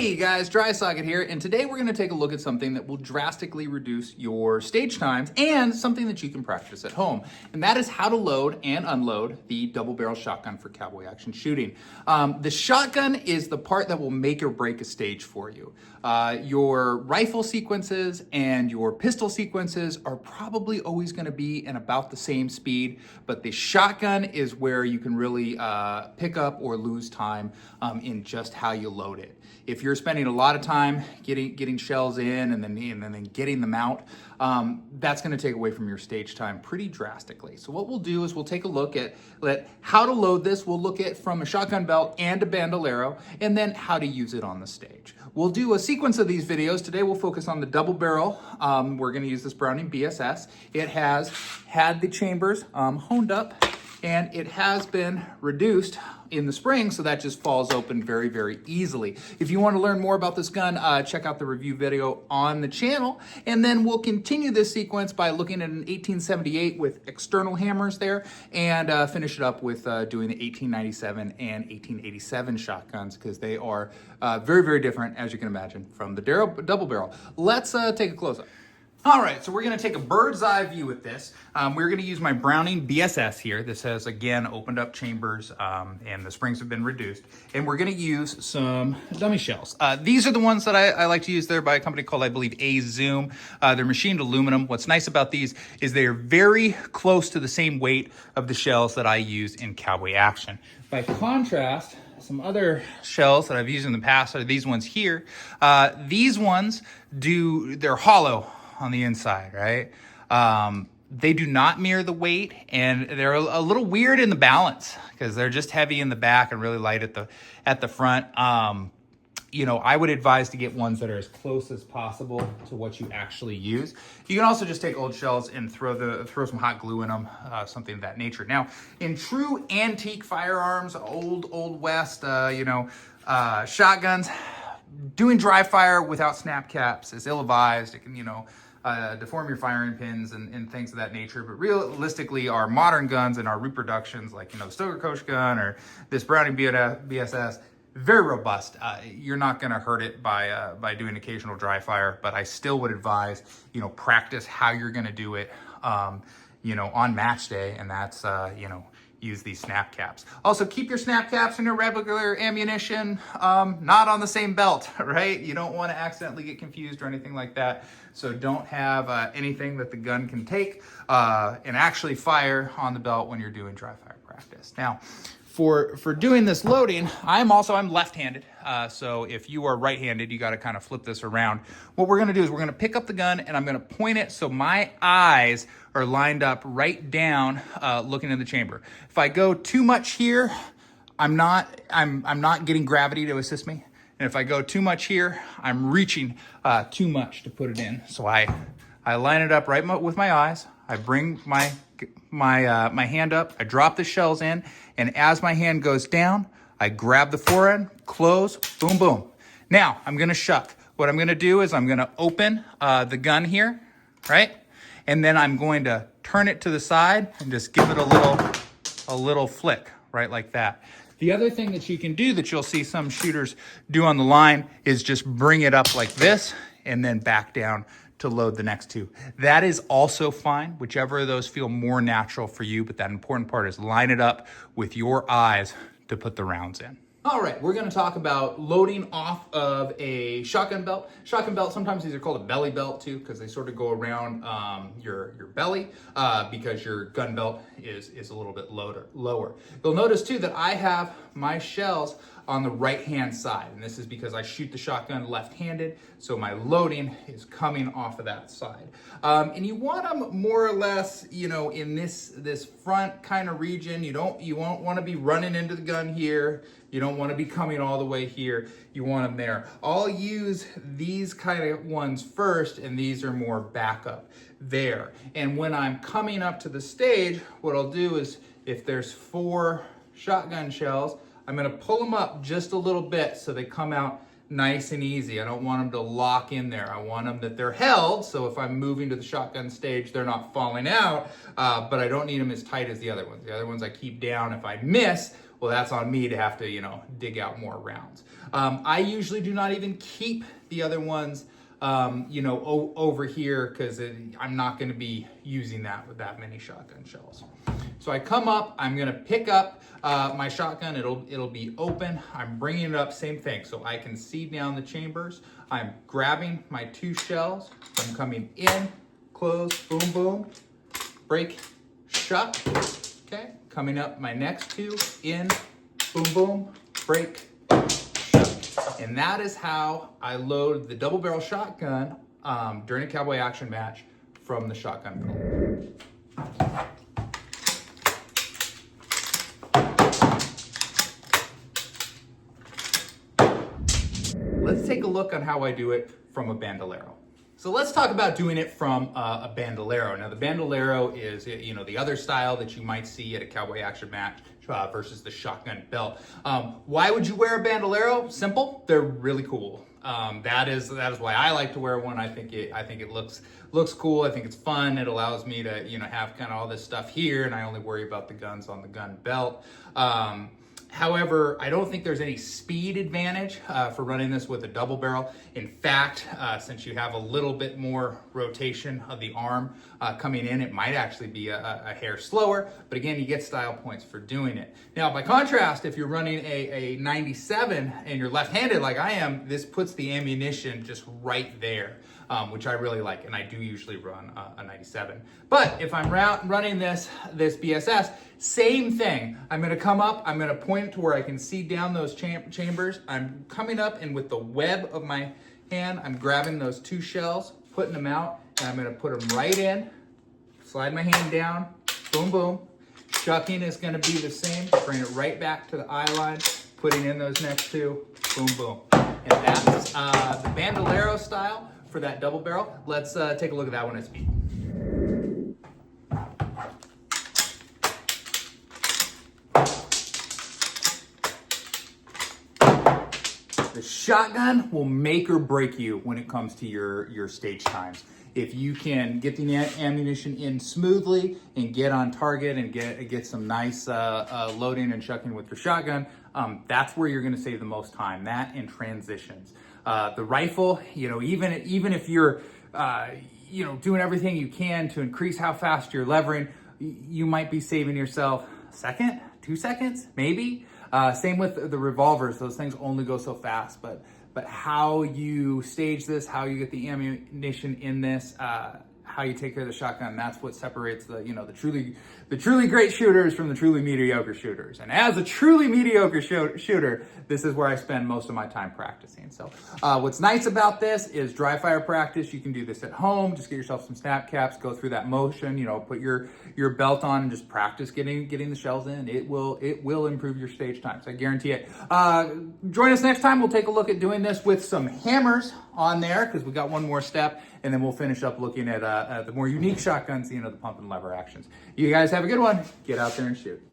Hey guys, Dry Socket here, and today we're going to take a look at something that will drastically reduce your stage times and something that you can practice at home, and that is how to load and unload the double barrel shotgun for cowboy action shooting. The shotgun is the part that will make or break a stage for you. Your rifle sequences and your pistol sequences are probably always going to be in about the same speed, but the shotgun is where you can really pick up or lose time in just how you load it. If you're spending a lot of time getting shells in and then getting them out, that's going to take away from your stage time pretty drastically. So what we'll do is we'll take a look at how to load this. We'll look at from a shotgun belt and a bandolero, and then how to use it on the stage. We'll do a sequence of these videos. Today we'll focus on the double barrel. We're going to use this Browning BSS. It has had the chambers honed up, and it has been reduced in the spring, so that just falls open very, very easily. If you want to learn more about this gun, check out the review video on the channel, and then we'll continue this sequence by looking at an 1878 with external hammers there, and finish it up with doing the 1897 and 1887 shotguns, because they are very, very different, as you can imagine, from the double barrel. Let's take a close-up. All right, so we're gonna take a bird's eye view with this. We're gonna use my Browning BSS here. This has, again, opened up chambers and the springs have been reduced. And we're gonna use some dummy shells. These are the ones that I like to use. They're by a company called, I believe, A-Zoom. They're machined aluminum. What's nice about these is they are very close to the same weight of the shells that I use in Cowboy Action. By contrast, some other shells that I've used in the past are these ones here. These ones they're hollow on the inside, right? They do not mirror the weight, and they're a little weird in the balance because they're just heavy in the back and really light at the front. You know, I would advise to get ones that are as close as possible to what you actually use. You can also just take old shells and throw some hot glue in them, something of that nature. Now, in true antique firearms, old West, shotguns, doing dry fire without snap caps is ill-advised. It can, deform your firing pins and things of that nature. But realistically, our modern guns and our reproductions, like, the Stoker Coach gun or this Browning BSS, very robust. You're not going to hurt it by doing occasional dry fire, but I still would advise, practice how you're going to do it, on match day, and that's, use these snap caps. Also, keep your snap caps and your regular ammunition not on the same belt, right? You don't want to accidentally get confused or anything like that. So don't have anything that the gun can take and actually fire on the belt when you're doing dry fire practice. Now, for doing this loading, I'm left-handed. So if you are right-handed, you got to kind of flip this around. What we're going to do is we're going to pick up the gun and I'm going to point it so my eyes are lined up right down, looking in the chamber. If I go too much here, I'm not getting gravity to assist me. And if I go too much here, I'm reaching too much to put it in. So I line it up right with my eyes. I bring my hand up, I drop the shells in, and as my hand goes down, I grab the forend, close, boom, boom. Now, I'm gonna shuck. What I'm gonna do is I'm gonna open the gun here, right? And then I'm going to turn it to the side and just give it a little flick, right, like that. The other thing that you can do that you'll see some shooters do on the line is just bring it up like this and then back down to load the next two. That is also fine, whichever of those feel more natural for you, but that important part is line it up with your eyes to put the rounds in. All right, we're gonna talk about loading off of a shotgun belt. Shotgun belt, sometimes these are called a belly belt too, because they sort of go around your belly because your gun belt is a little bit lower. You'll notice too that I have my shells on the right-hand side, and this is because I shoot the shotgun left-handed, so my loading is coming off of that side. And you want them more or less, in this front kind of region. You won't want to be running into the gun here. You don't want to be coming all the way here. You want them there. I'll use these kind of ones first, and these are more backup there. And when I'm coming up to the stage, what I'll do is, if there's 4 shotgun shells, I'm gonna pull them up just a little bit so they come out nice and easy. I don't want them to lock in there. I want them that they're held, so if I'm moving to the shotgun stage, they're not falling out, but I don't need them as tight as the other ones. The other ones I keep down. If I miss, well, that's on me to have to, you know, dig out more rounds. I usually do not even keep the other ones, you know, over here, because I'm not going to be using that with that many shotgun shells. So I come up, I'm going to pick up my shotgun. It'll be open. I'm bringing it up, same thing, so I can see down the chambers. I'm grabbing my 2 shells. I'm coming in, close, boom, boom, break, shut. Okay, coming up my next 2, in, boom, boom, break, shut. And that is how I load the double barrel shotgun during a cowboy action match from the shotgun belt. Let's take a look on how I do it from a bandolero. So let's talk about doing it from a bandolero. Now the bandolero is, you know, the other style that you might see at a cowboy action match versus the shotgun belt. Why would you wear a bandolero? Simple, they're really cool. That is why I like to wear one. I think it looks cool. I think it's fun. It allows me to, you know, have kind of all this stuff here, and I only worry about the guns on the gun belt. However, I don't think there's any speed advantage for running this with a double barrel. In fact, since you have a little bit more rotation of the arm coming in, it might actually be a hair slower, but again, you get style points for doing it. Now, by contrast, if you're running a 97 and you're left-handed like I am, this puts the ammunition just right there. Which I really like, and I do usually run a 97. But if I'm running this BSS, same thing. I'm gonna come up, I'm gonna point it to where I can see down those chambers. I'm coming up, and with the web of my hand, I'm grabbing those 2 shells, putting them out, and I'm gonna put them right in, slide my hand down, boom, boom. Shucking is gonna be the same, bring it right back to the eye line, putting in those next 2, boom, boom. And that's the bandolero style for that double barrel. Let's take a look at that one at speed. The shotgun will make or break you when it comes to your stage times. If you can get the ammunition in smoothly and get on target and get some nice loading and shucking with your shotgun, that's where you're gonna save the most time, that and transitions. The rifle, you know, even if you're, you know, doing everything you can to increase how fast you're levering, you might be saving yourself a second, 2 seconds, maybe. Same with the revolvers; those things only go so fast. But how you stage this, how you get the ammunition in this, how you take care of the shotgun, that's what separates the truly great shooters from the truly mediocre shooters. And as a truly mediocre shooter, this is where I spend most of my time practicing. So what's nice about this is dry fire practice. You can do this at home. Just get yourself some snap caps, go through that motion, you know, put your belt on and just practice getting the shells in. It will improve your stage times. I guarantee it. Join us next time. We'll take a look at doing this with some hammers on there, because we got one more step, and then we'll finish up looking at the more unique shotguns, you know, the pump and lever actions. You guys have a good one. Get out there and shoot.